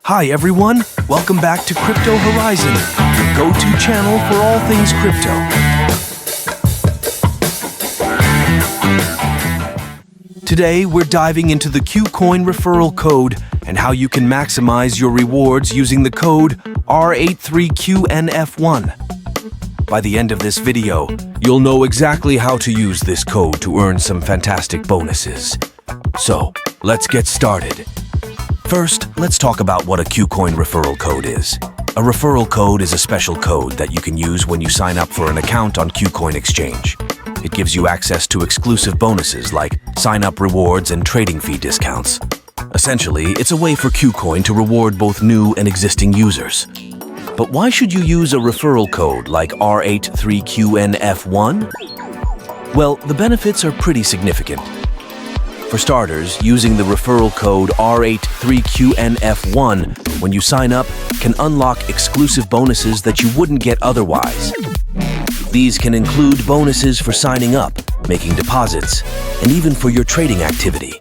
Hi everyone, welcome back to Crypto Horizon, your go-to channel for all things crypto. Today we're diving into the KuCoin Referral Code and how you can maximize your rewards using the code r83QNF1. By the end of this video, you'll know exactly how to use this code to earn some fantastic bonuses. So, let's get started. First, let's talk about what a KuCoin Referral Code is. A referral code is a special code that you can use when you sign up for an account on KuCoin Exchange. It gives you access to exclusive bonuses like sign-up rewards and trading fee discounts. Essentially, it's a way for KuCoin to reward both new and existing users. But why should you use a referral code like r83QNF1? Well, the benefits are pretty significant. For starters, using the referral code r83QNF1 when you sign up can unlock exclusive bonuses that you wouldn't get otherwise. These can include bonuses for signing up, making deposits, and even for your trading activity.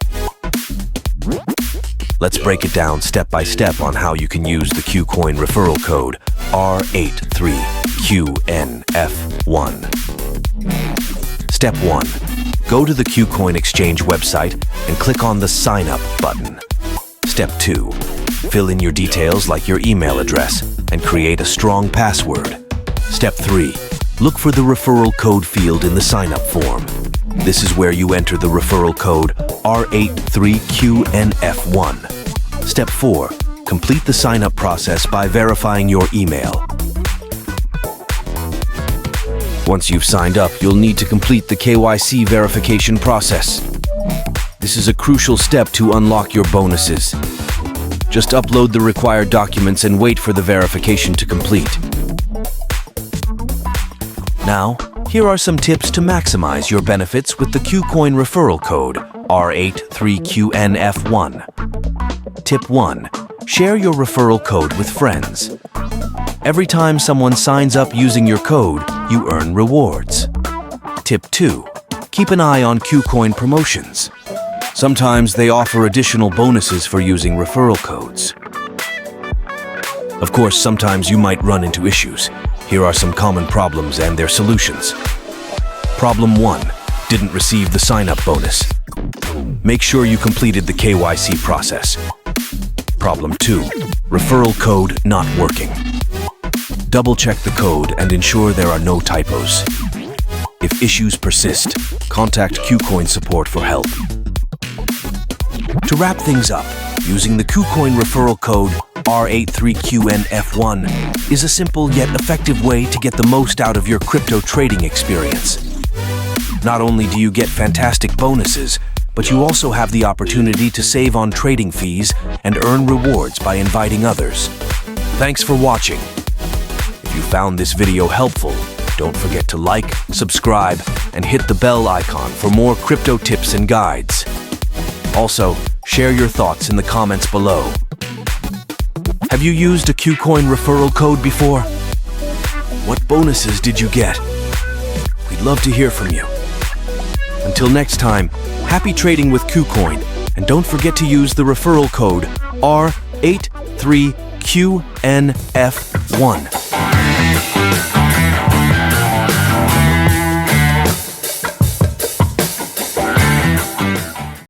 Let's break it down step by step on how you can use the KuCoin referral code r83QNF1. Step 1. Go to the KuCoin Exchange website and click on the Sign Up button. Step 2. Fill in your details like your email address and create a strong password. Step 3. Look for the referral code field in the sign-up form. This is where you enter the referral code r83QNF1. Step 4. Complete the sign-up process by verifying your email. Once you've signed up, you'll need to complete the KYC verification process. This is a crucial step to unlock your bonuses. Just upload the required documents and wait for the verification to complete. Now, here are some tips to maximize your benefits with the KuCoin referral code r83QNF1. Tip 1. Share your referral code with friends. Every time someone signs up using your code, you earn rewards. Tip 2. Keep an eye on KuCoin promotions. Sometimes they offer additional bonuses for using referral codes. Of course, sometimes you might run into issues. Here are some common problems and their solutions. Problem 1. Didn't receive the sign-up bonus. Make sure you completed the KYC process. Problem 2. Referral code not working. Double-check the code and ensure there are no typos. If issues persist, contact KuCoin support for help. To wrap things up, using the KuCoin referral code r83QNF1 is a simple yet effective way to get the most out of your crypto trading experience. Not only do you get fantastic bonuses, but you also have the opportunity to save on trading fees and earn rewards by inviting others. Thanks for watching. If you found this video helpful, don't forget to like, subscribe, and hit the bell icon for more crypto tips and guides. Also, share your thoughts in the comments below. Have you used a KuCoin referral code before? What bonuses did you get? We'd love to hear from you. Until next time, happy trading with KuCoin, and don't forget to use the referral code r83QNF1.